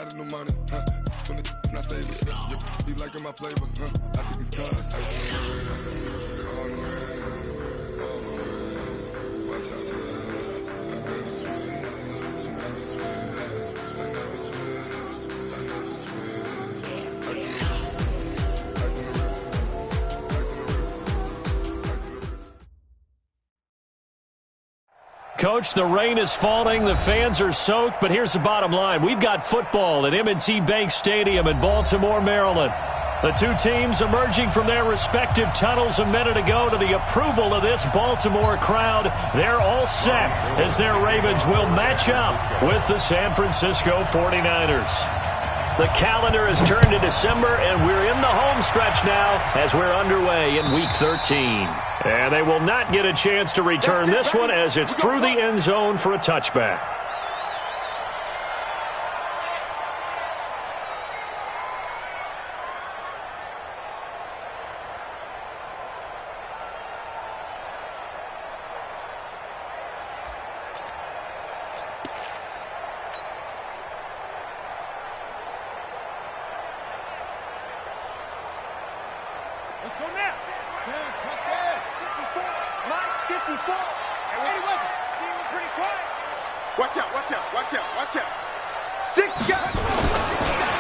got it, no money, when it's not saving, yeah, be liking my flavor, I think it's cause. Ice on the red, on the red, watch out, cuz. I never switch, I never switch, I never switch, I never switch. Ice on the wrist, ice on the wrist, ice on the wrist, ice on the wrist. Coach, the rain is falling, the fans are soaked, but here's the bottom line. We've got football at M&T Bank Stadium in Baltimore, Maryland. The two teams emerging from their respective tunnels a minute ago to the approval of this Baltimore crowd. They're all set as their Ravens will match up with the San Francisco 49ers. The calendar has turned to December, and we're in the home stretch now as we're underway in Week 13. And they will not get a chance to return this one as it's through the end zone for a touchback. Let's go now. Let's go. 54. Mike, 54. Hey, Eddie Weapon. Being pretty quiet. Watch out, watch out, watch out, watch out. 6 guys.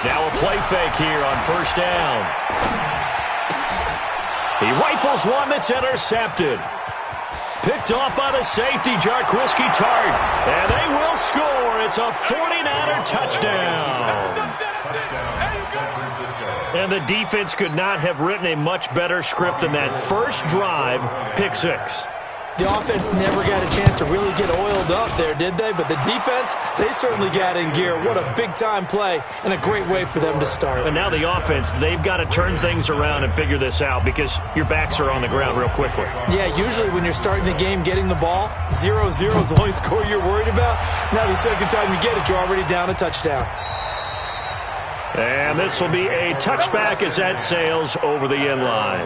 Now a play fake here on first down. He rifles one that's intercepted. Picked off by the safety, Jarquiski Tart. And they will score. It's a 49er touchdown. And the defense could not have written a much better script than that first drive, pick six. The offense never got a chance to really get oiled up there, did they? But the defense, they certainly got in gear. What a big-time play and a great way for them to start. And now the offense, they've got to turn things around and figure this out because your backs are on the ground real quickly. Yeah, usually when you're starting the game getting the ball, 0-0 is the only score you're worried about. Now the second time you get it, you're already down a touchdown. And this will be a touchback as that sails over the end line.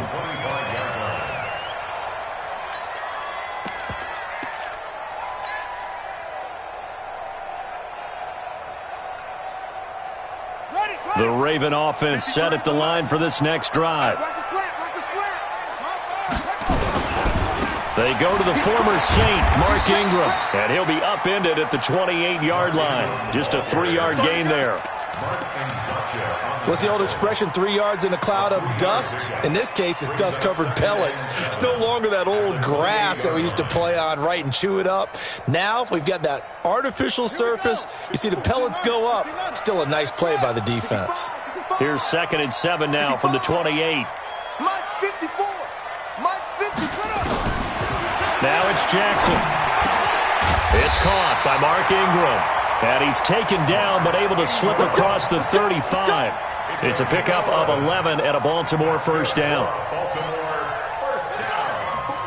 The Raven offense set at the line for this next drive. They go to the former Saint, Mark Ingram, and he'll be upended at the 28-yard line. Just a 3-yard gain there. What's the old expression, 3 yards in a cloud of dust? In this case, it's dust-covered pellets. It's no longer that old grass that we used to play on, right, and chew it up. Now we've got that artificial surface. You see the pellets go up. Still a nice play by the defense. Here's 2nd and 7 now from the 28. Mike 54. Mike 50. Now it's Jackson. It's caught by Mark Ingram. And he's taken down but able to slip across the 35. It's a pickup of 11 at a Baltimore first down.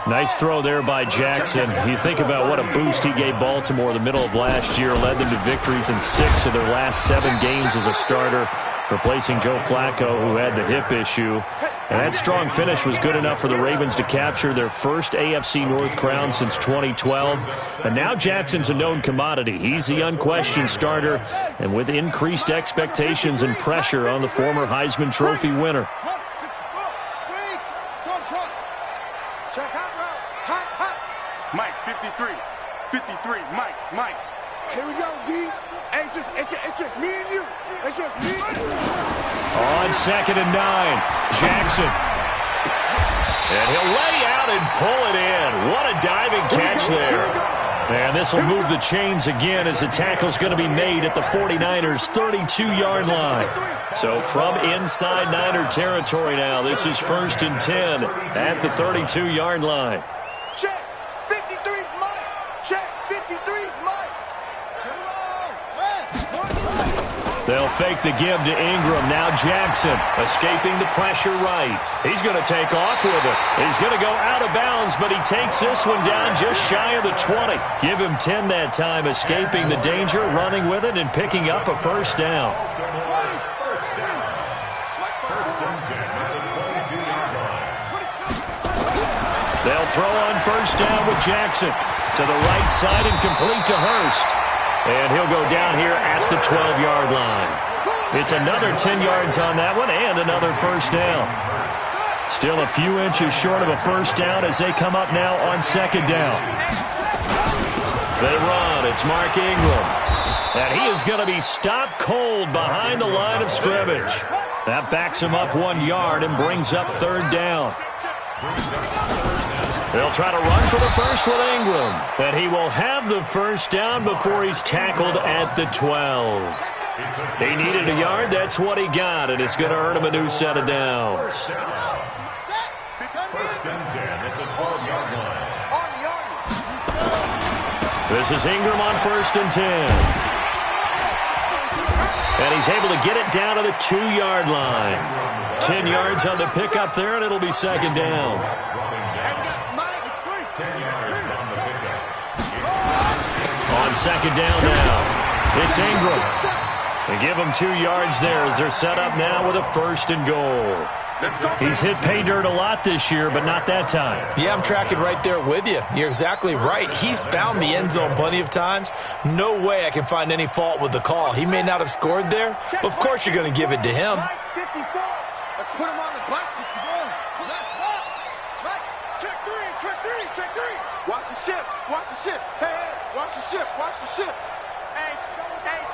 Nice throw there by Jackson. You think about what a boost he gave Baltimore the middle of last year. Led them to victories in 6 of their last 7 games as a starter, replacing Joe Flacco, who had the hip issue. And that strong finish was good enough for the Ravens to capture their first AFC North crown since 2012. And now Jackson's a known commodity. He's the unquestioned starter, and with increased expectations and pressure on the former Heisman Trophy winner. Mike 53. 53. Mike. Here we go, D. Hey, it's just me and you. It's just me. On 2nd and 9, Jackson. And he'll lay out and pull it in. What a diving catch there. And this will move the chains again as the tackle's going to be made at the 49ers' 32-yard line. So from inside Niner territory now, this is 1st and 10 at the 32-yard line. Check. 53's Mike. Check. 53's Mike. They'll fake the give to Ingram. Now Jackson escaping the pressure right. He's going to take off with it. He's going to go out of bounds, but he takes this one down just shy of the 20. Give him 10 that time, escaping the danger, running with it, and picking up a first down. They'll throw on first down with Jackson. To the right side and complete to Hurst. And he'll go down here at the 12-yard line. It's another 10 yards on that one and another first down. Still a few inches short of a first down as they come up now on second down. They run. It's Mark Ingram. And he is going to be stopped cold behind the line of scrimmage. That backs him up 1 yard and brings up third down. They'll try to run for the first with Ingram. And he will have the first down before he's tackled at the 12. He needed a yard. That's what he got, and it's going to earn him a new set of downs. First and 10 at the 12-yard line. This is Ingram on first and 10. And he's able to get it down to the 2-yard line. 10 yards on the pickup there, and it'll be second down. 10 yards on the pickup. On second down now, it's Ingram. They give him 2 yards there as they're set up now with a first and goal. He's hit pay dirt a lot this year, but not that time. Yeah, I'm tracking right there with you. You're exactly right. He's found the end zone plenty of times. No way I can find any fault with the call. He may not have scored there, but of course you're going to give it to him. Let's put him on the bus. Check three. Watch the ship. Hey, watch the ship. Hey,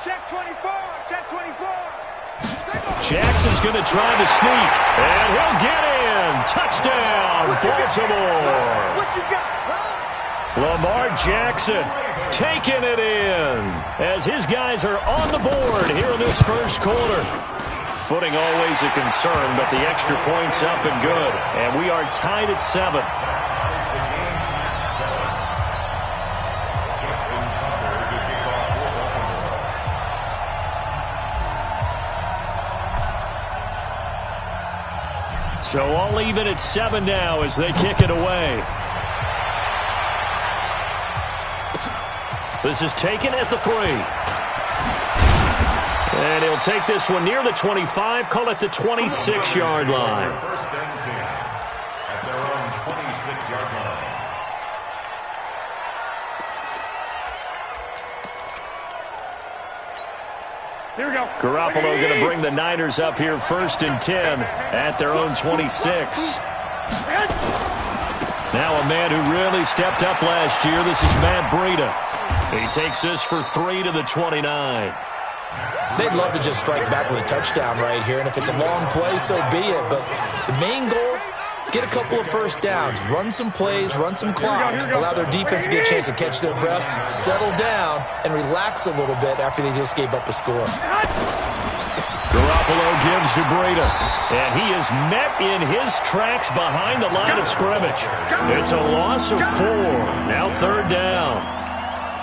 check 24. Jackson's going to try to sneak, and he'll get in. Touchdown, Baltimore. What you got, huh? Lamar Jackson taking it in as his guys are on the board here in this first quarter. Footing always a concern, but the extra point's up and good, and we are tied at 7. So all even at 7 now as they kick it away. This is taken at the 3. And he'll take this one near the 25, call it the 26-yard line. First and 10 at their own 26-yard line. Here we go. Garoppolo going to bring the Niners up here first and 10 at their own 26. Now a man who really stepped up last year. This is Matt Breida. He takes this for 3 to the 29. They'd love to just strike back with a touchdown right here, and if it's a long play, so be it. But the main goal, get a couple of first downs, run some plays, run some clock, allow their defense to get a chance to catch their breath, settle down, and relax a little bit after they just gave up a score. Garoppolo gives to Breida, and he is met in his tracks behind the line of scrimmage. It's a loss of 4. Now third down.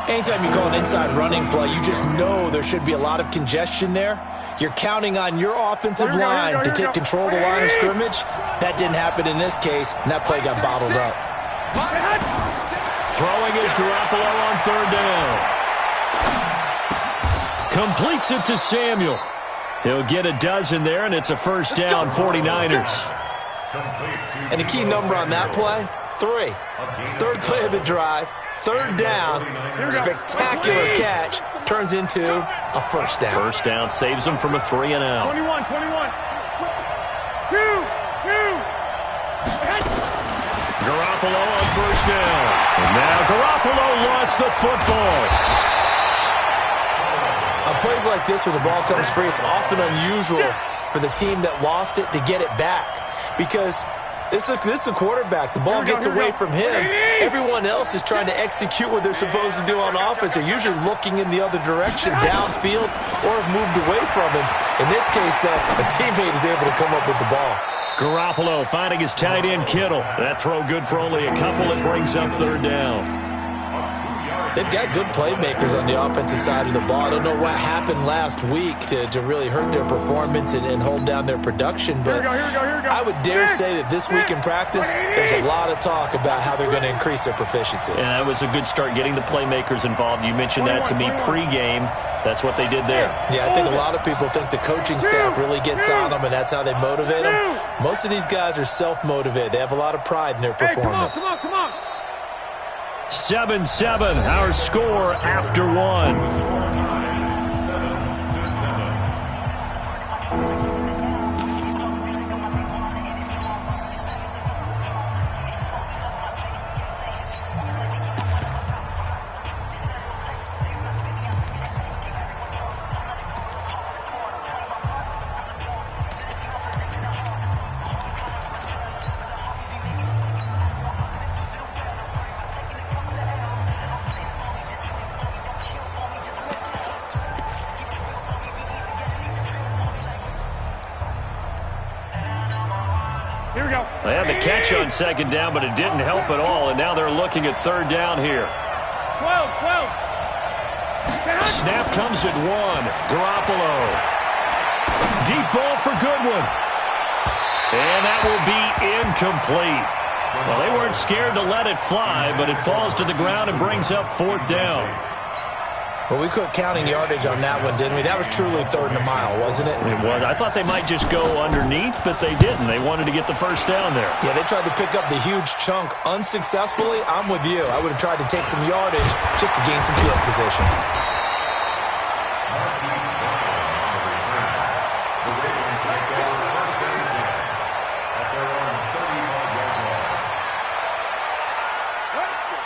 Anytime you call an inside running play, you just know there should be a lot of congestion there. You're counting on your offensive line to take control of the line of scrimmage. That didn't happen in this case, and that play got bottled up. Throwing is Garoppolo on third down. Completes it to Samuel. He'll get a dozen there, and it's a first down, 49ers. And the key number on that play, 3. Third play of the drive. Third down, spectacular catch, turns into a first down. First down saves him from a 3 and out. 21. 2. Garoppolo on first down. And now Garoppolo lost the football. On plays like this where the ball comes free, it's often unusual for the team that lost it to get it back. Because this is the quarterback. The ball gets away from him. Everyone else is trying to execute what they're supposed to do on offense. They're usually looking in the other direction, downfield, or have moved away from him. In this case, though, a teammate is able to come up with the ball. Garoppolo finding his tight end, Kittle. That throw good for only a couple. It brings up third down. They've got good playmakers on the offensive side of the ball. I don't know what happened last week to really hurt their performance and hold down their production, but I would dare say that this week in practice, there's a lot of talk about how they're going to increase their proficiency. And that was a good start getting the playmakers involved. You mentioned that to me pregame. That's what they did there. Yeah, I think a lot of people think the coaching staff really gets on them, and that's how they motivate them. Most of these guys are self-motivated. They have a lot of pride in their performance. Come on. 7-7, our score after 1. Here we go. They had the catch on second down, but it didn't help at all, and now they're looking at third down here. 12. Snap comes at 1. Garoppolo. Deep ball for Goodwin. And that will be incomplete. Well, they weren't scared to let it fly, but it falls to the ground and brings up fourth down. Well, we quit counting yardage on that one, didn't we? That was truly third and a mile, wasn't it? It was. I thought they might just go underneath, but they didn't. They wanted to get the first down there. Yeah, they tried to pick up the huge chunk unsuccessfully. I'm with you. I would have tried to take some yardage just to gain some field position.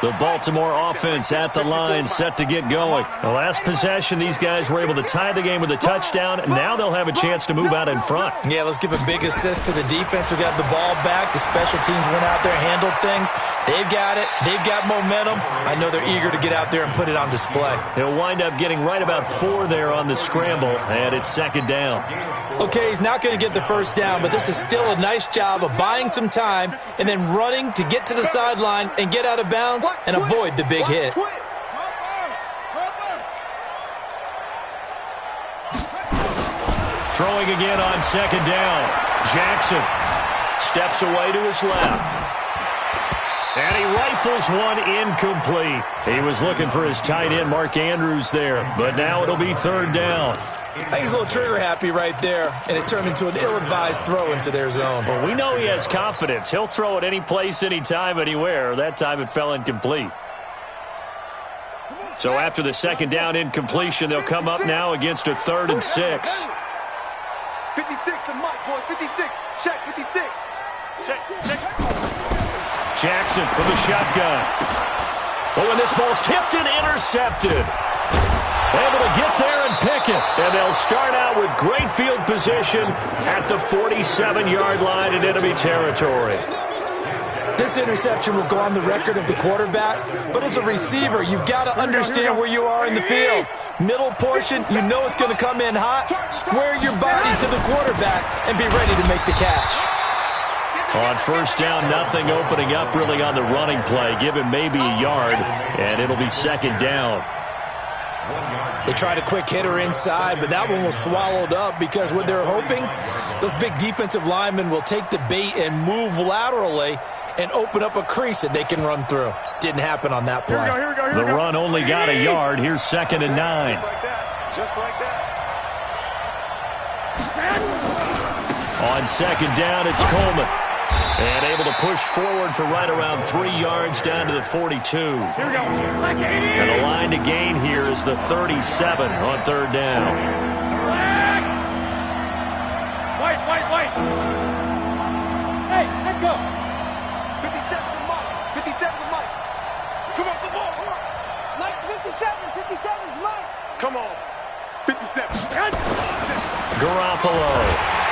The Baltimore offense at the line, set to get going. The last possession, these guys were able to tie the game with a touchdown. Now they'll have a chance to move out in front. Yeah, let's give a big assist to the defense who got the ball back. The special teams went out there, handled things. They've got it. They've got momentum. I know they're eager to get out there and put it on display. He'll wind up getting right about 4 there on the scramble, and it's second down. Okay, he's not going to get the first down, but this is still a nice job of buying some time and then running to get to the sideline and get out of bounds and avoid the big hit. Throwing again on second down. Jackson steps away to his left. And he rifles one incomplete. He was looking for his tight end, Mark Andrews, there. But now it'll be third down. I think he's a little trigger happy right there, and it turned into an ill-advised throw into their zone. Well, we know he has confidence. He'll throw it any place, anytime, anywhere. That time it fell incomplete. So after the second down incompletion, they'll come up now against a 3rd and 6. 56, the mic, boys. 56. Check, 56. Check. Jackson from the shotgun. Oh, and this ball's tipped and intercepted. Able to get there and pick it. And they'll start out with great field position at the 47-yard line in enemy territory. This interception will go on the record of the quarterback, but as a receiver, you've got to understand where you are in the field. Middle portion, you know it's going to come in hot. Square your body to the quarterback and be ready to make the catch. On first down, nothing opening up really on the running play. Give him maybe a yard, and it'll be second down. They tried a quick hitter inside, but that one was swallowed up because what they're hoping, those big defensive linemen will take the bait and move laterally and open up a crease that they can run through. Didn't happen on that play. Here we go. The run only got a yard. Here's second and 9. Just like that. On second down, it's Coleman. And able to push forward for right around 3 yards down to the 42. Here we go. And the line to gain here is the 37 on third down. White. Hey, let's go. 57 to Mike. 57 to Mike. Come on, the ball. Mike's 57's Mike. Come on. 57. Garoppolo.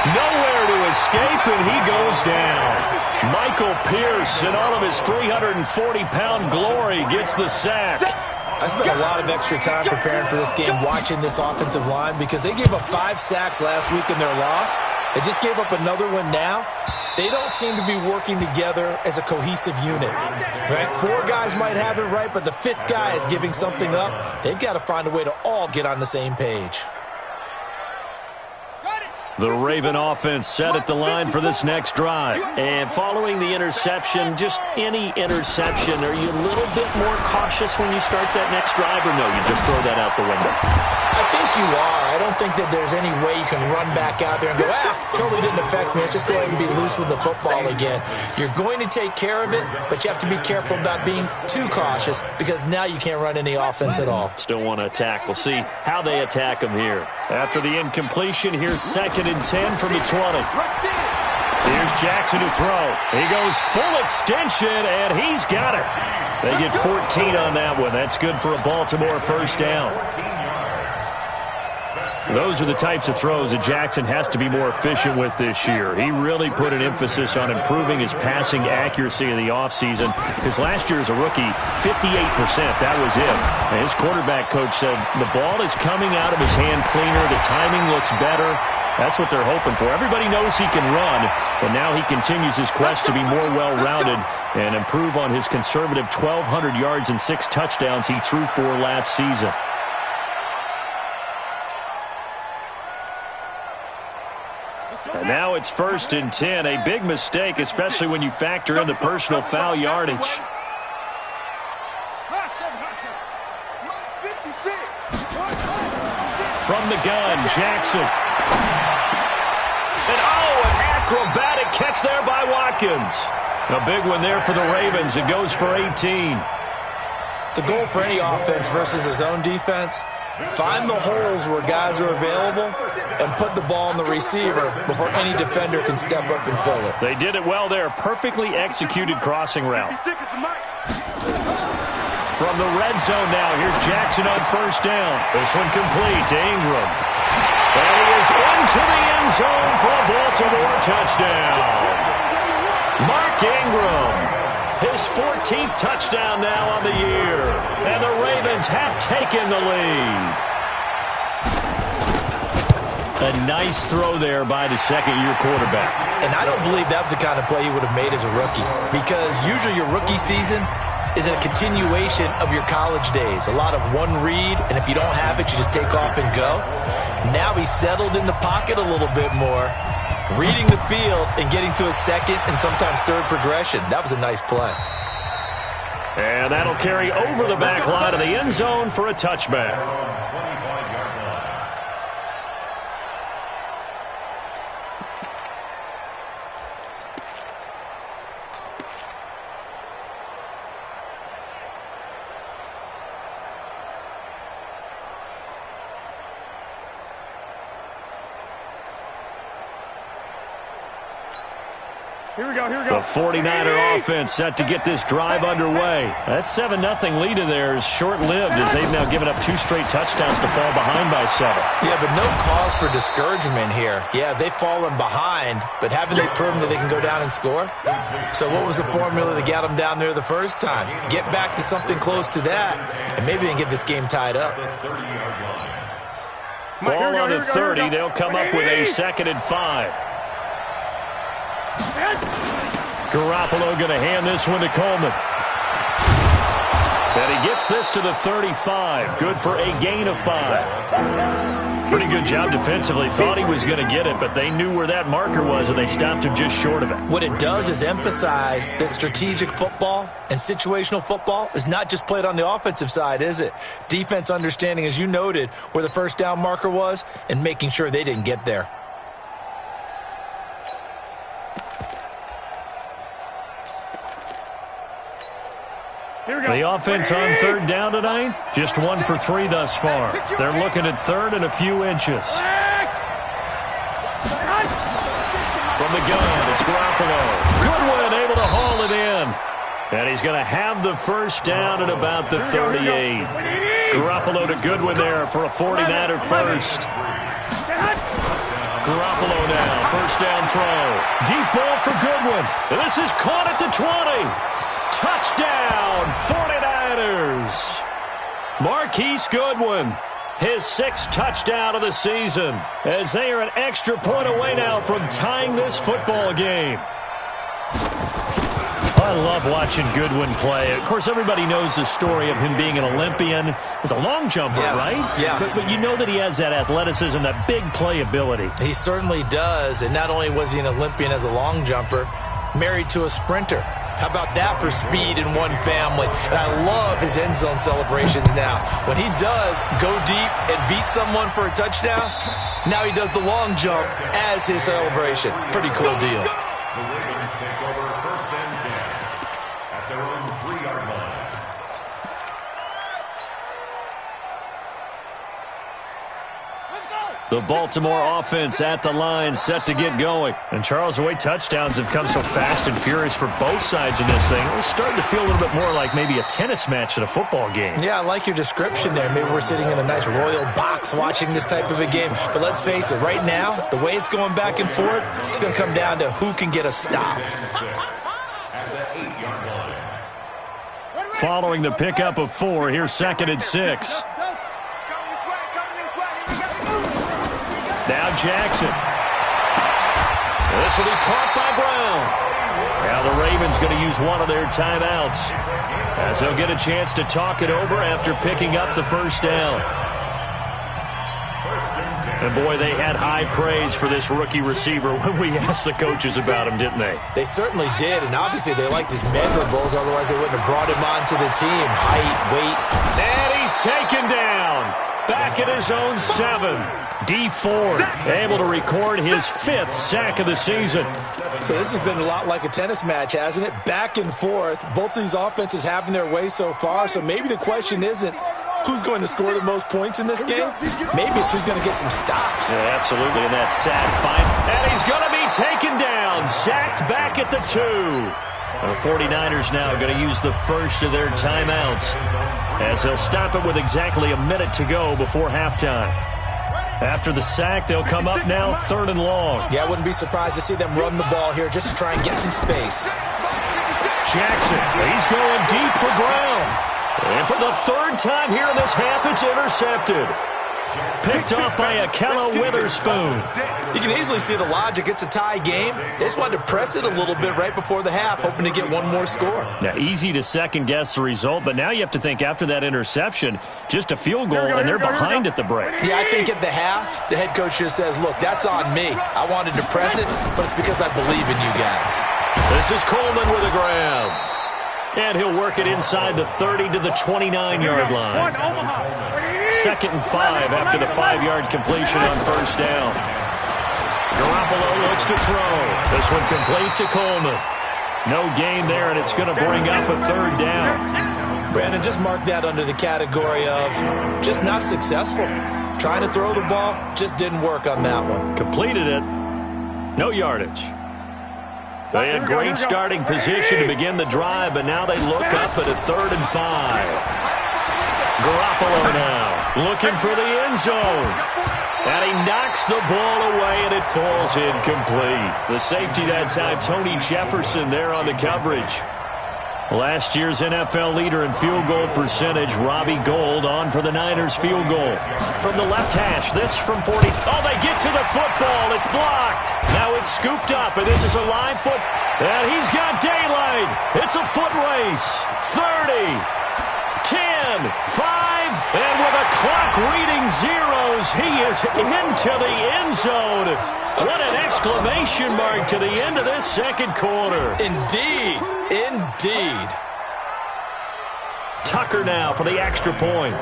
Nowhere to escape, and he goes down. Michael Pierce, in all of his 340-pound glory, gets the sack. I spent a lot of extra time preparing for this game, watching this offensive line, because they gave up 5 sacks last week in their loss. They just gave up another one now. They don't seem to be working together as a cohesive unit. Right? 4 guys might have it right, but the 5th guy is giving something up. They've got to find a way to all get on the same page. The Raven offense set at the line for this next drive. And following the interception, just any interception, are you a little bit more cautious when you start that next drive, or no, you just throw that out the window? I think you are. I don't think that there's any way you can run back out there and go, totally didn't affect me. Let's just go ahead and be loose with the football again. You're going to take care of it, but you have to be careful about being too cautious because now you can't run any offense at all. Still want to attack. We'll see how they attack them here. After the incompletion, here's second and 10 from the 20. Here's Jackson to throw. He goes full extension, and he's got it. They get 14 on that one. That's good for a Baltimore first down. Those are the types of throws that Jackson has to be more efficient with this year. He really put an emphasis on improving his passing accuracy in the offseason, because last year as a rookie, 58%, that was it. And his quarterback coach said the ball is coming out of his hand cleaner, the timing looks better, That's what they're hoping for. Everybody knows he can run, but now he continues his quest to be more well-rounded and improve on his conservative 1,200 yards and 6 touchdowns he threw for last season. And now it's 1st and 10. A big mistake, especially when you factor in the personal foul yardage. From the gun, Jackson. And an acrobatic catch there by Watkins. A big one there for the Ravens. It goes for 18. The goal for any offense versus his own defense, find the holes where guys are available and put the ball on the receiver before any defender can step up and fill it. They did it well there. Perfectly executed crossing route. From the red zone now, here's Jackson on 1st down. This one complete to Ingram. And he is into the end zone for a Baltimore touchdown. Mark Ingram, his 14th touchdown now on the year. And the Ravens have taken the lead. A nice throw there by the second-year quarterback. And I don't believe that was the kind of play he would have made as a rookie, because usually your rookie season is a continuation of your college days. A lot of one read, and if you don't have it, you just take off and go. Now he's settled in the pocket a little bit more, reading the field and getting to a second and sometimes third progression. That was a nice play. And that'll carry over the back line of the end zone for a touchback. Here we go, here we go. The 49er offense set to get this drive underway. That 7-0 lead of theirs short-lived as they've now given up 2 straight touchdowns to fall behind by 7. Yeah, but no cause for discouragement here. Yeah, they've fallen behind, but haven't they proven that they can go down and score? So what was the formula that got them down there the first time? Get back to something close to that, and maybe they can get this game tied up. Ball on the 30. They'll come up with a 2nd and 5. Garoppolo going to hand this one to Coleman. And he gets this to the 35. Good for a gain of 5. Pretty good job defensively. Thought he was going to get it, but they knew where that marker was, and they stopped him just short of it. What it does is emphasize that strategic football and situational football is not just played on the offensive side, is it? Defense understanding, as you noted, where the first down marker was and making sure they didn't get there. The offense on 3rd down tonight, just 1 for 3 thus far. They're looking at 3rd and a few inches. From the gun, it's Garoppolo. Goodwin able to haul it in. And he's going to have the first down at about the 38. Garoppolo to Goodwin there for a 49er first. Garoppolo now, first down throw. Deep ball for Goodwin. And this is caught at the 20. Touchdown, 49ers. Marquise Goodwin, his 6th touchdown of the season, as they are an extra point away now from tying this football game. I love watching Goodwin play. Of course, everybody knows the story of him being an Olympian. He's a long jumper, right? Yes. But you know that he has that athleticism, that big playability. He certainly does. And not only was he an Olympian as a long jumper, married to a sprinter. How about that for speed in one family? And I love his end zone celebrations now. When he does go deep and beat someone for a touchdown, now he does the long jump as his celebration. Pretty cool deal. The Ravens take over 1st and 10 at their own 3-yard line. The Baltimore offense at the line, set to get going. And Charles, the way touchdowns have come so fast and furious for both sides in this thing, it's starting to feel a little bit more like maybe a tennis match at a football game. Yeah, I like your description there. Maybe we're sitting in a nice royal box watching this type of a game. But let's face it, right now, the way it's going back and forth, it's going to come down to who can get a stop. At the 8-yard line. Following the pickup of 4, here's 2nd and 6. Now Jackson. This will be caught by Brown. Now the Ravens going to use one of their timeouts, as they'll get a chance to talk it over after picking up the first down. And boy, they had high praise for this rookie receiver when we asked the coaches about him, didn't they? They certainly did, and obviously they liked his measurables, otherwise they wouldn't have brought him onto the team. Height, weight. And he's taken down. Back at his own 7. D Ford able to record his 5th sack of the season. So this has been a lot like a tennis match, hasn't it? Back and forth. Both of these offenses having their way so far, so maybe the question isn't who's going to score the most points in this game. Maybe it's who's going to get some stops. Yeah, absolutely, in that sad fight. And he's going to be taken down. Sacked back at the 2. The 49ers now going to use the first of their timeouts, as they'll stop it with exactly a minute to go before halftime. After the sack, they'll come up now 3rd and long. Yeah, I wouldn't be surprised to see them run the ball here just to try and get some space. Jackson, he's going deep for Brown. And for the 3rd time here in this half, it's intercepted. Picked off by Akello Witherspoon. You can easily see the logic. It's a tie game. They just wanted to press it a little bit right before the half, hoping to get one more score. Now, easy to second-guess the result, but now you have to think after that interception, just a field goal, and they're behind at the break. Yeah, I think at the half, the head coach just says, look, that's on me. I wanted to press it, but it's because I believe in you guys. This is Coleman with a grab. And he'll work it inside the 30 to the 29-yard line. 2nd and 5 after the 5-yard completion on first down. Garoppolo looks to throw. This one complete to Coleman. No gain there, and it's going to bring up a 3rd down. Brandon, just mark that under the category of just not successful. Trying to throw the ball, just didn't work on that one. Completed it. No yardage. They had great starting position to begin the drive, but now they look up at a 3rd and 5. Garoppolo now looking for the end zone. And he knocks the ball away, and it falls incomplete. The safety that time, Tony Jefferson, there on the coverage. Last year's NFL leader in field goal percentage, Robbie Gould, on for the Niners field goal. From the left hash, this from 40. Oh, they get to the football. It's blocked. Now it's scooped up, and this is a live foot. And he's got daylight. It's a foot race. 30, 10, 5, and with a clock reading zeros, he is into the end zone. What an exclamation mark to the end of this second quarter. Indeed. Indeed. Tucker now for the extra point.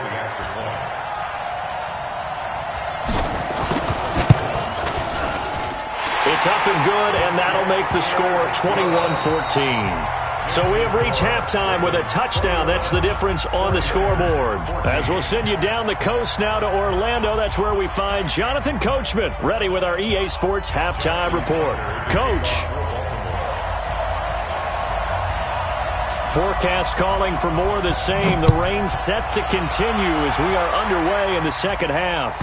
It's up and good, and that'll make the score 21-14. So we have reached halftime with a touchdown. That's the difference on the scoreboard. As we'll send you down the coast now to Orlando, that's where we find Jonathan Coachman, ready with our EA Sports halftime report. Coach. Forecast calling for more of the same. The rain set to continue as we are underway in the second half.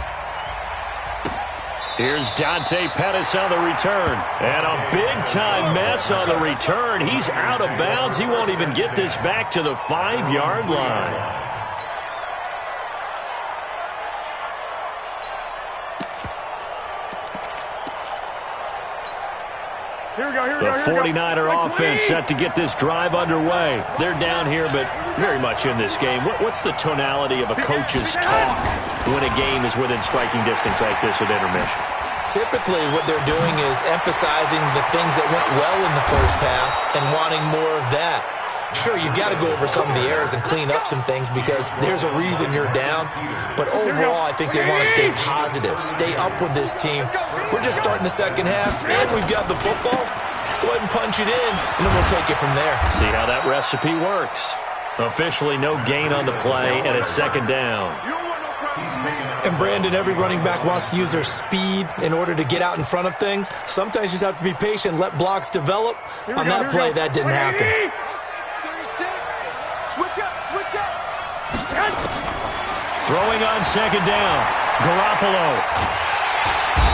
Here's Dante Pettis on the return. And a big-time mess on the return. He's out of bounds. He won't even get this back to the 5-yard line. The 49er offense set to get this drive underway. They're down here, but very much in this game. What's the tonality of a coach's talk when a game is within striking distance like this at intermission? Typically, what they're doing is emphasizing the things that went well in the first half and wanting more of that. Sure, you've got to go over some of the errors and clean up some things because there's a reason you're down. But overall, I think they want to stay positive, stay up with this team. We're just starting the second half, and we've got the football. Let's go ahead and punch it in, and then we'll take it from there. See how that recipe works. Officially no gain on the play, and it's second down. And Brandon, every running back wants to use their speed in order to get out in front of things. Sometimes you just have to be patient, let blocks develop. On that play, that didn't happen. Switch up, switch up. Throwing on second down. Garoppolo.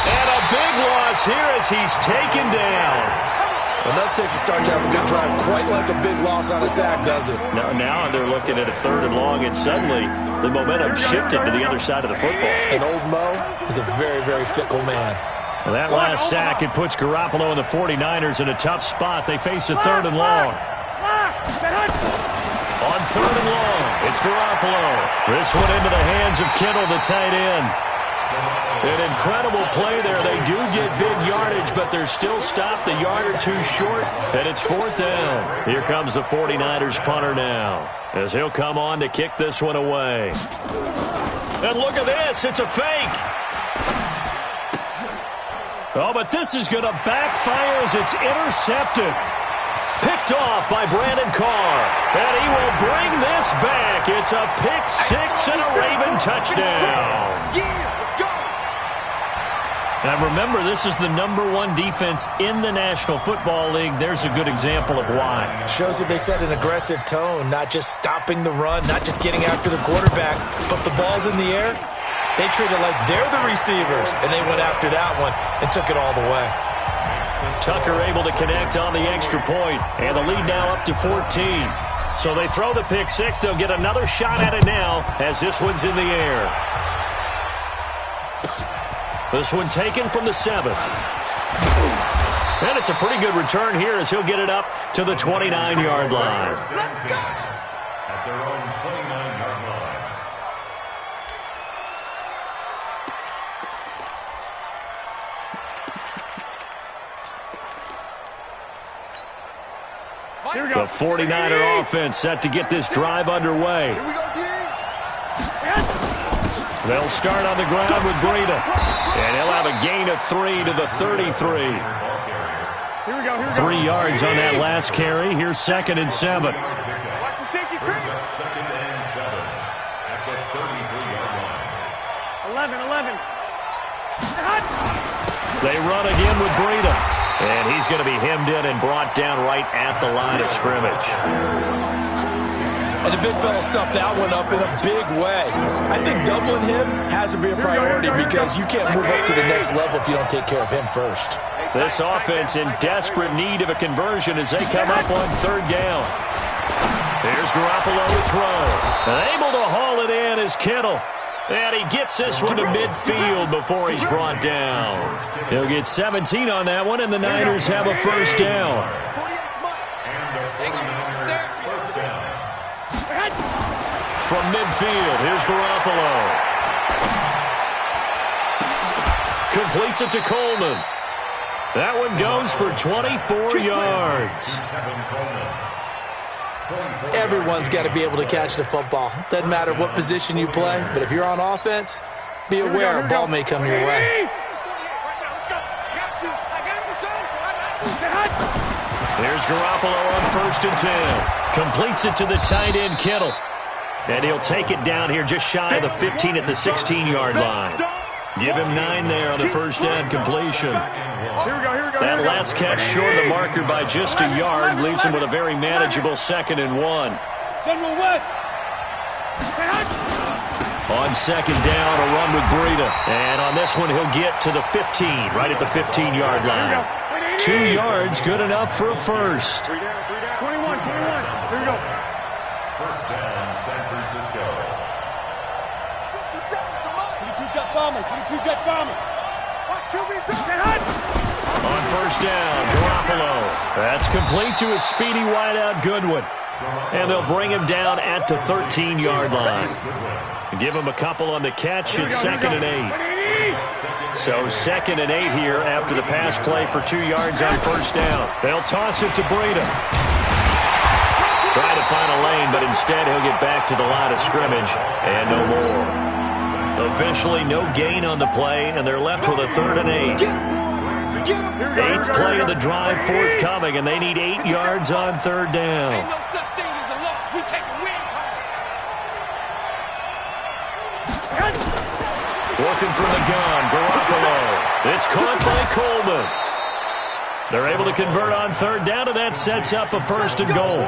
And a big loss here as he's taken down. Enough takes a start to have a good drive, quite like a big loss on a sack, does it? Now they're looking at a 3rd and long, and suddenly the momentum shifted to the other side of the football. And old Mo is a very, very fickle man. Well, that last sack, it puts Garoppolo and the 49ers in a tough spot. They face a 3rd and long. On 3rd and long, it's Garoppolo. This one into the hands of Kittle, the tight end. An incredible play there. They do get big yardage, but they're still stopped a yard or two short, and it's 4th down. Here comes the 49ers punter now, as he'll come on to kick this one away. And look at this. It's a fake. Oh, but this is going to backfire as it's intercepted. Picked off by Brandon Carr. And he will bring this back. It's a pick 6 and a Raven touchdown. Now remember, this is the #1 defense in the National Football League. There's a good example of why. Shows that they set an aggressive tone, not just stopping the run, not just getting after the quarterback, but the ball's in the air. They treat it like they're the receivers, and they went after that one and took it all the way. Tucker able to connect on the extra point, and the lead now up to 14. So they throw the pick 6. They'll get another shot at it now as this one's in the air. This one taken from the 7. And it's a pretty good return here as he'll get it up to the 29-yard line. At their own 29-yard line. The 49er offense set to get this drive underway. They'll start on the ground with Breida. And he'll have a gain of 3 to the 33. 3 yards on that last carry. Here's 2nd and 7. Watch the safety crew. 2nd and 7 at the 33-yard line. 11. They run again with Breida. And he's going to be hemmed in and brought down right at the line of scrimmage. And the big fella stuffed that one up in a big way. I think doubling him has to be a priority because you can't move up to the next level if you don't take care of him first. This offense in desperate need of a conversion as they come up on 3rd down. Here's Garoppolo to throw. And able to haul it in is Kittle. And he gets this one to midfield before he's brought down. He'll get 17 on that one, and the Niners have a 1st down. From midfield, here's Garoppolo. Completes it to Coleman. That one goes for 24 yards. Everyone's got to be able to catch the football. Doesn't matter what position you play, but if you're on offense, be aware a ball may come your way. Here's Garoppolo on 1st and 10. Completes it to the tight end, Kittle. And he'll take it down here just shy of the 15 at the 16-yard line. Give him 9 there on the 1st down completion. That last catch short of the marker by just a yard leaves him with a very manageable 2nd and 1. General West. On 2nd down, a run with Breida. And on this one, he'll get to the 15, right at the 15-yard line. 2 yards, good enough for a 1st. 21. Here we go. 1st down, San Francisco. 22 jet bomber. Watch QB. On 1st down, Garoppolo. That's complete to a speedy wideout Goodwin. And they'll bring him down at the 13-yard line. Give him a couple on the catch. It's 2nd and 8. So 2nd and 8 here after the pass play for 2 yards on 1st down. They'll toss it to Breida. Trying to find a lane, but instead he'll get back to the line of scrimmage and no more. Officially no gain on the play, and they're left with a 3rd and 8. 8th play of the drive forthcoming, and they need 8 yards on 3rd down. Ain't no such thing as a loss. We take a win. Working from the gun, Garoppolo. It's caught by Coleman. They're able to convert on 3rd down, and that sets up a 1st and goal.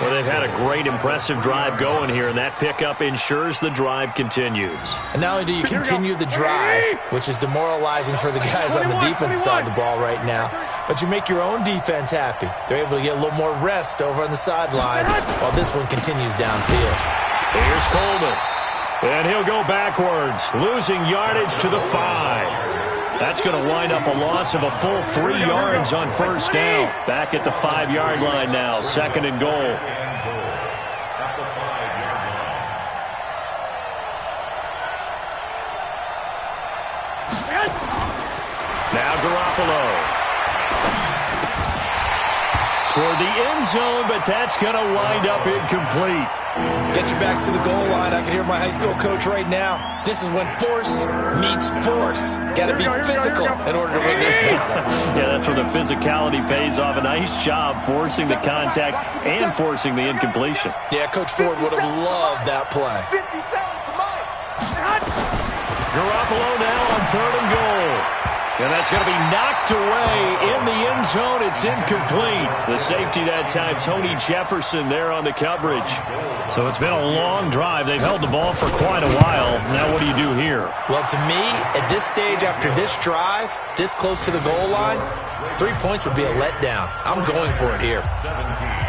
Well, they've had a great, impressive drive going here, and that pickup ensures the drive continues. And not only do you continue the drive, which is demoralizing for the guys on the defense side of the ball right now, but you make your own defense happy. They're able to get a little more rest over on the sidelines while this one continues downfield. Here's Coleman. And he'll go backwards, losing yardage to the 5. That's going to wind up a loss of a full 3 yards on first down. Back at the 5-yard line now, 2nd and goal. Now Garoppolo. Toward the end zone, but that's going to wind up incomplete. Get your backs to the goal line. I can hear my high school coach right now. This is when force meets force. Got to be physical in order to win this battle. Yeah, that's where the physicality pays off. A nice job forcing the contact and forcing the incompletion. Yeah, Coach Ford would have loved that play. Garoppolo now on 3rd and goal. And that's going to be knocked away in the end zone. It's incomplete. The safety that time, Tony Jefferson there on the coverage. So it's been a long drive. They've held the ball for quite a while. Now what do you do here? Well, to me, at this stage, after this drive, this close to the goal line, 3 points would be a letdown. I'm going for it here.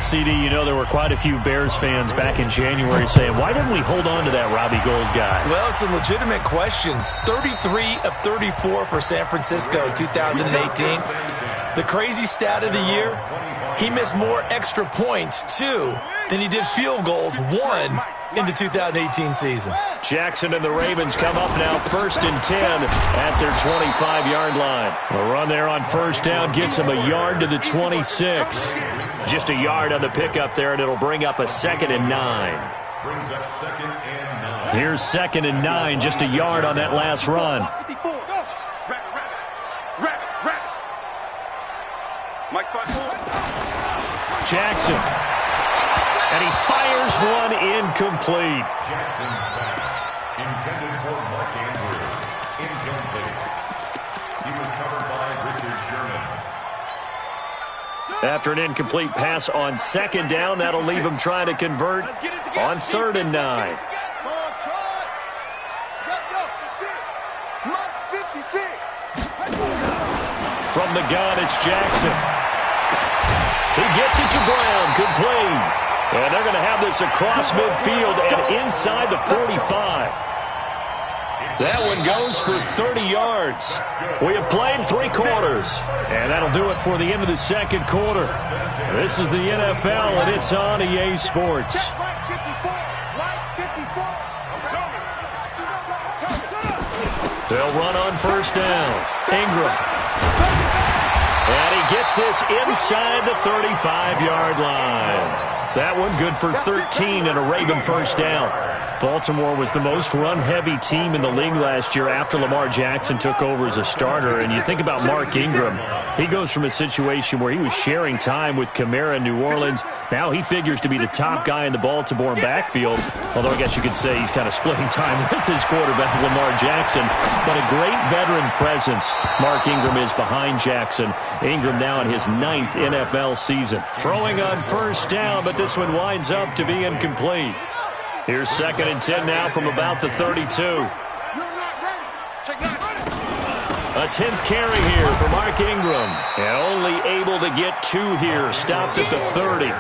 CD, you know there were quite a few Bears fans back in January saying, why didn't we hold on to that Robbie Gould guy? Well, it's a legitimate question. 33 of 34 for San Francisco in 2018. The crazy stat of the year, he missed more extra points, 2, than he did field goals, 1, in the 2018 season. Jackson and the Ravens come up now 1st and 10 at their 25-yard line. A run there on first down gets him a yard to the 26. Just a yard on the pickup there, and it'll bring up a 2nd and 9. Brings up 2nd and 9. Here's 2nd and 9, just a yard on that last run. Jackson. And he fires one incomplete. Jackson's pass, intended for Mark Andrews, incomplete. He was covered by Richard Sherman. After an incomplete pass on 2nd down, that'll leave him trying to convert on 3rd and 9. From the gun, it's Jackson. He gets it to Brown, complete. And they're going to have this across midfield and inside the 45. That one goes for 30 yards. We have played 3 quarters. And that'll do it for the end of the 2nd quarter. This is the NFL, and it's on EA Sports. They'll run on first down. Ingram. And he gets this inside the 35-yard line. That one good for 13 and a Raven first down. Baltimore was the most run-heavy team in the league last year after Lamar Jackson took over as a starter. And you think about Mark Ingram. He goes from a situation where he was sharing time with Kamara in New Orleans. Now he figures to be the top guy in the Baltimore backfield. Although I guess you could say he's kind of splitting time with his quarterback, Lamar Jackson. But a great veteran presence. Mark Ingram is behind Jackson. Ingram now in his 9th NFL season. Throwing on first down, but this one winds up to be incomplete. Here's 2nd and 10 now from about the 32. A 10th carry here for Mark Ingram. And only able to get 2 here. Stopped at the 30.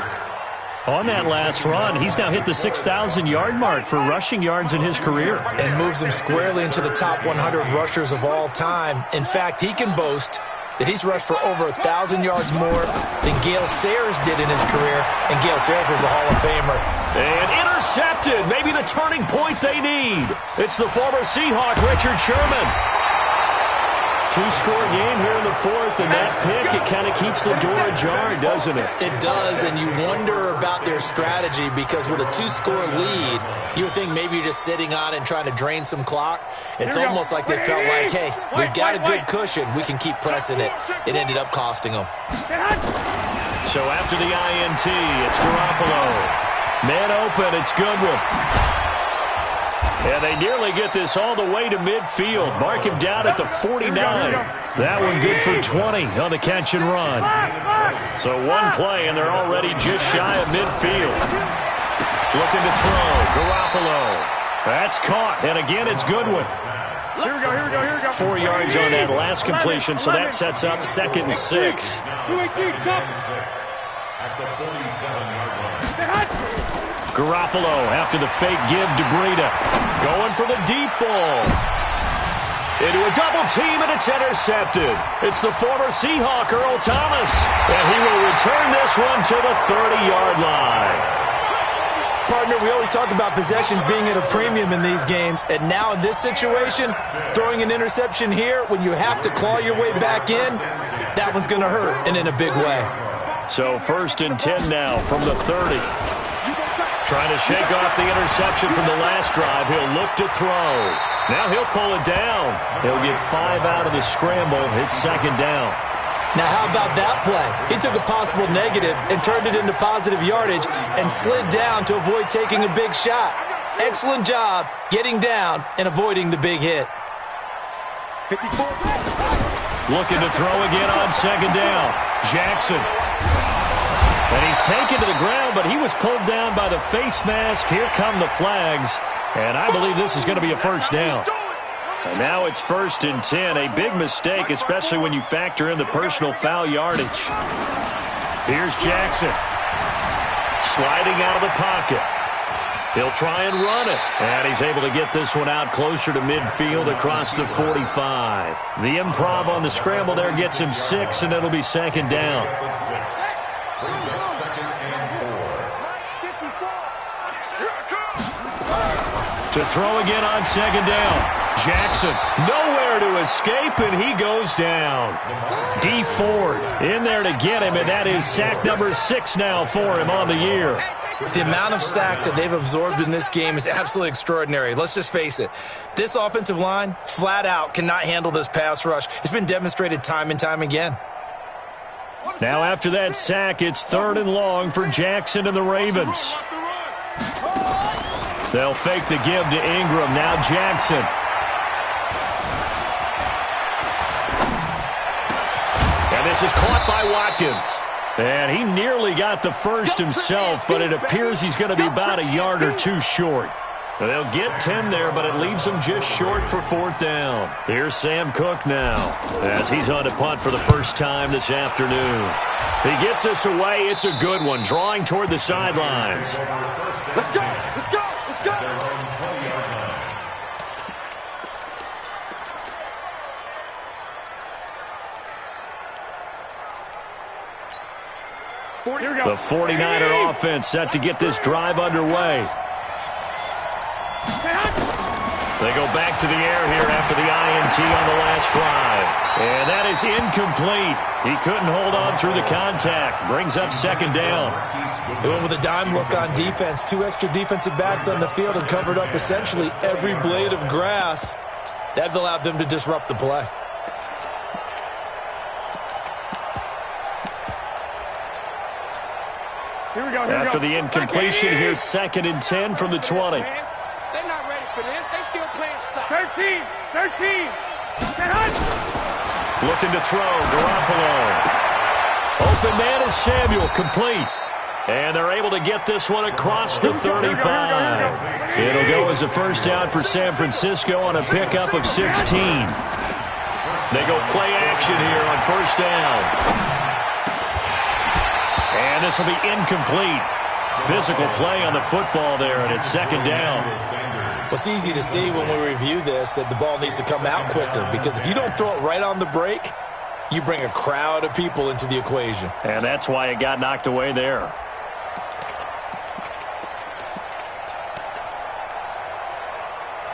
On that last run, he's now hit the 6,000-yard mark for rushing yards in his career. And moves him squarely into the top 100 rushers of all time. In fact, he can boast that he's rushed for over 1,000 yards more than Gale Sayers did in his career, and Gale Sayers was a Hall of Famer. And intercepted, maybe the turning point they need. It's the former Seahawk, Richard Sherman. 2-score game here in the 4th, and that pick, it kind of keeps the door ajar, doesn't it? It does, and you wonder about their strategy because with a 2-score lead, you would think maybe you're just sitting on and trying to drain some clock. It's almost like they felt like, hey, we've got a good cushion. We can keep pressing it. It ended up costing them. So after the INT, it's Garoppolo. Man open, it's Goodwin. And they nearly get this all the way to midfield. Mark him down at the 49. That one good for 20 on the catch and run. So one play, and they're already just shy of midfield. Looking to throw. Garoppolo. That's caught. And again, it's Goodwin. Here we go. 4 yards on that last completion, so that sets up 2nd and 6. 2-18, jump. At the 47-yard line. Garoppolo after the fake give to Breida. Going for the deep ball. Into a double team, and it's intercepted. It's the former Seahawk, Earl Thomas. And he will return this one to the 30-yard line. Partner, we always talk about possessions being at a premium in these games, and now in this situation, throwing an interception here when you have to claw your way back in, that one's going to hurt, and in a big way. So 1st and 10 now from the 30. Trying to shake off the interception from the last drive. He'll look to throw. Now he'll pull it down. He'll get 5 out of the scramble. It's 2nd down. Now, how about that play? He took a possible negative and turned it into positive yardage and slid down to avoid taking a big shot. Excellent job getting down and avoiding the big hit. 54. Looking to throw again on 2nd down. Jackson. And he's taken to the ground, but he was pulled down by the face mask. Here come the flags. And I believe this is going to be a 1st down. And now it's 1st and 10. A big mistake, especially when you factor in the personal foul yardage. Here's Jackson. Sliding out of the pocket. He'll try and run it. And he's able to get this one out closer to midfield across the 45. The improv on the scramble there gets him 6, and it'll be 2nd down. Brings up 2nd and 4. To throw again on 2nd down. Jackson, nowhere to escape, and he goes down. D. Ford in there to get him, and that is sack number 6 now for him on the year. The amount of sacks that they've absorbed in this game is absolutely extraordinary. Let's just face it. This offensive line, flat out, cannot handle this pass rush. It's been demonstrated time and time again. Now after that sack, it's 3rd and long for Jackson and the Ravens. They'll fake the give to Ingram. Now Jackson. And this is caught by Watkins. And he nearly got the 1st himself, but it appears he's going to be about a yard or 2 short. They'll get 10 there, but it leaves them just short for 4th down. Here's Sam Cook now, as he's on to punt for the first time this afternoon. He gets us away. It's a good one, drawing toward the sidelines. Let's go. Let's go. Let's go. The 49er offense set to get this drive underway. They go back to the air here after the INT on the last drive. And that is incomplete. He couldn't hold on through the contact. Brings up 2nd down. They went with a dime look on defense. 2 extra defensive backs on the field and covered up essentially every blade of grass. That allowed them to disrupt the play. Here we go. After the incompletion, here's 2nd and 10 from the 20. They're not ready for this. They still playing soccer. 13. Looking to throw. Garoppolo. Open man is Samuel. Complete. And they're able to get this one across the 35. It'll go as a 1st down for San Francisco on a pickup of 16. They go play action here on 1st down. And this will be incomplete. Physical play on the football there, and it's 2nd down. Well, it's easy to see when we review this that the ball needs to come out quicker, because if you don't throw it right on the break, you bring a crowd of people into the equation. And that's why it got knocked away there.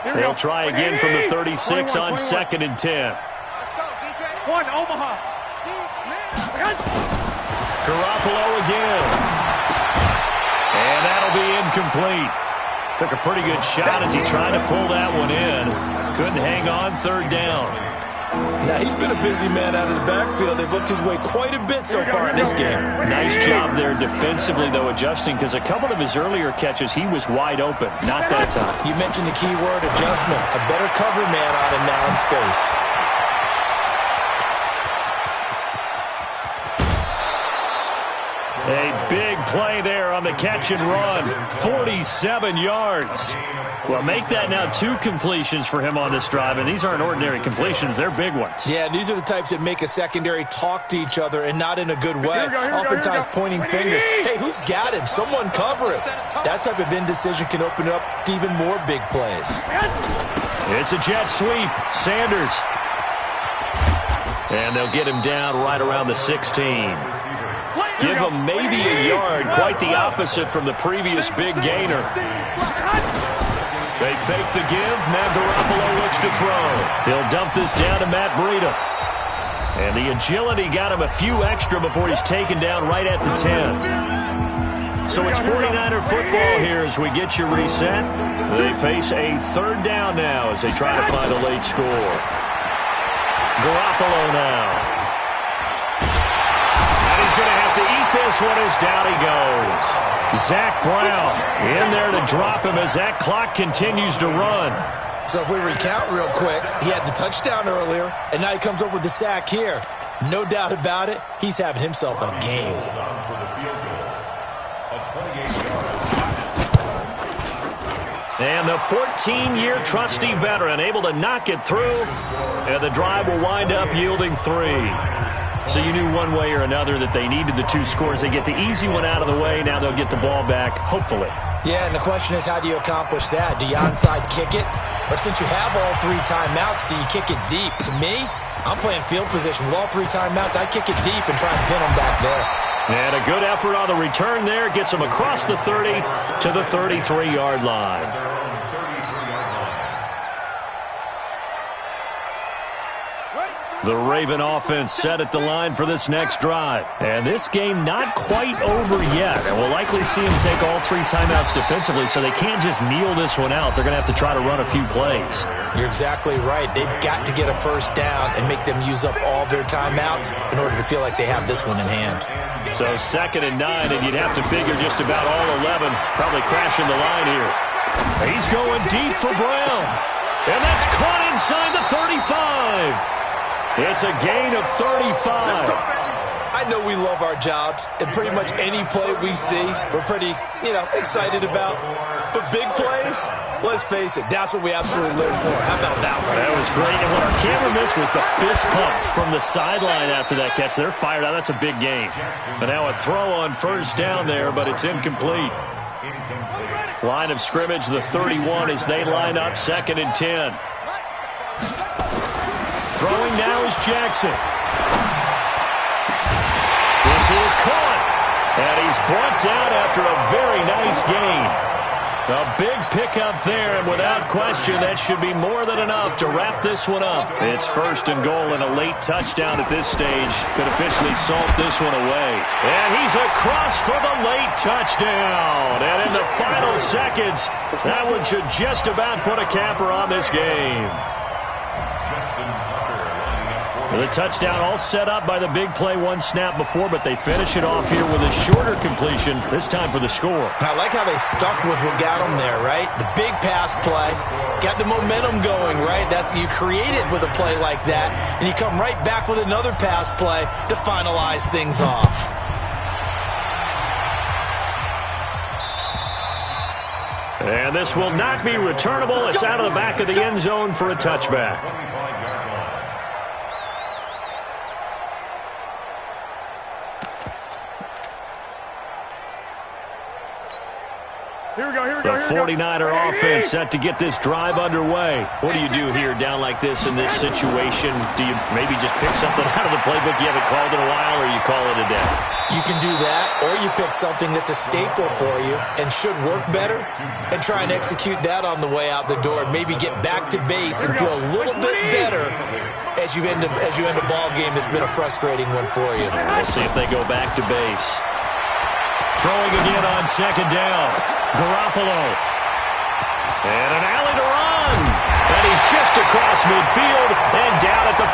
They'll try again from the 36 on 2nd and 10. Let's go, defense. 1, Omaha. Garoppolo again. And that'll be incomplete. Took a pretty good shot as he tried to pull that one in. Couldn't hang on. 3rd down. Now, he's been a busy man out of the backfield. They've looked his way quite a bit so far in this game. Nice job there defensively, though, adjusting, because a couple of his earlier catches, he was wide open. Not that time. You mentioned the key word, adjustment. A better cover man on him now in space. A big play there on the catch and run. 47 yards. Well, make that now 2 completions for him on this drive, and these aren't ordinary completions. They're big ones. Yeah, these are the types that make a secondary talk to each other and not in a good way. Oftentimes pointing fingers. Hey, who's got him? Someone cover him. That type of indecision can open up to even more big plays. It's a jet sweep. Sanders. And they'll get him down right around the 16. Give him maybe a yard, quite the opposite from the previous big gainer. They fake the give. Now Garoppolo looks to throw. He'll dump this down to Matt Breida. And the agility got him a few extra before he's taken down right at the 10. So it's 49er football here as we get you reset. They face a 3rd down now as they try to find a late score. Garoppolo now. Going to have to eat this one as down he goes. Zach Brown in there to drop him as that clock continues to run. So if we recount real quick, he had the touchdown earlier, and now he comes up with the sack here. No doubt about it, he's having himself a game. And the 14-year trusty veteran able to knock it through, and the drive will wind up yielding 3. So you knew one way or another that they needed the 2 scores. They get the easy one out of the way. Now they'll get the ball back, hopefully. Yeah, and the question is, how do you accomplish that? Do you onside kick it? Or since you have all 3 timeouts, do you kick it deep? To me, I'm playing field position with all 3 timeouts. I kick it deep and try and pin them back there. And a good effort on the return there. Gets them across the 30 to the 33-yard line. The Raven offense set at the line for this next drive. And this game not quite over yet. And we'll likely see them take all 3 timeouts defensively, so they can't just kneel this one out. They're going to have to try to run a few plays. You're exactly right. They've got to get a 1st down and make them use up all their timeouts in order to feel like they have this one in hand. So 2nd and 9, and you'd have to figure just about all 11 probably crashing the line here. He's going deep for Brown. And that's caught inside the 35. It's a gain of 35. I know we love our jobs, and pretty much any play we see, we're pretty, excited about. But big plays, let's face it, that's what we absolutely live for. How about that one? That was great. And what our camera missed was the fist pump from the sideline after that catch. They're fired out. That's a big gain. But now a throw on 1st down there, but it's incomplete. Line of scrimmage, the 31 as they line up 2nd and 10. Throwing now is Jackson. This is caught. And he's brought down after a very nice gain. A big pickup there, and without question, that should be more than enough to wrap this one up. It's 1st and goal, and a late touchdown at this stage could officially salt this one away. And he's across for the late touchdown. And in the final seconds, that one should just about put a capper on this game. The touchdown all set up by the big play 1 snap before, but they finish it off here with a shorter completion, this time for the score. I like how they stuck with what got them there, right? The big pass play, got the momentum going, right? You create it with a play like that, and you come right back with another pass play to finalize things off. And this will not be returnable. It's out of the back of the end zone for a touchback. The 49er offense set to get this drive underway. What do you do here down like this in this situation? Do you maybe just pick something out of the playbook you haven't called in a while, or you call it a day? You can do that, or you pick something that's a staple for you and should work better and try and execute that on the way out the door. Maybe get back to base and feel a little bit better as you end a ball game that's been a frustrating one for you. We'll see if they go back to base. Throwing again on 2nd down. Garoppolo. And an alley to run. And he's just across midfield and down at the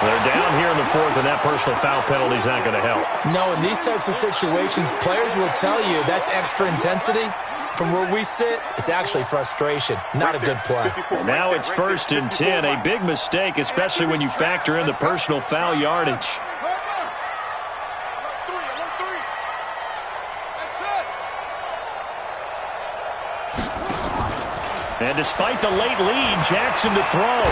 They're down here in the fourth, and that personal foul penalty is not going to help. No, in these types of situations, players will tell you that's extra intensity. From where we sit, it's actually frustration. Not a good play. And now it's 1st and 10. A big mistake, especially when you factor in the personal foul yardage. And despite the late lead, Jackson to throw.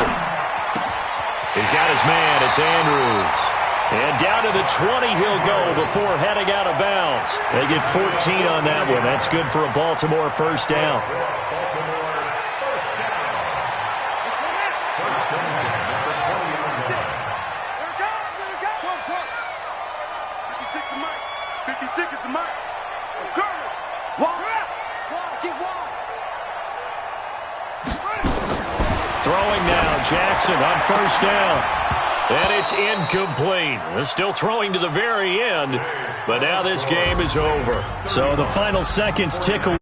He's got his man. It's Andrews. And down to the 20 he'll go before heading out of bounds. They get 14 on that one. That's good for a Baltimore first down. Throwing now, Jackson on first down. And it's incomplete. They're still throwing to the very end, but now this game is over. So the final seconds tick away.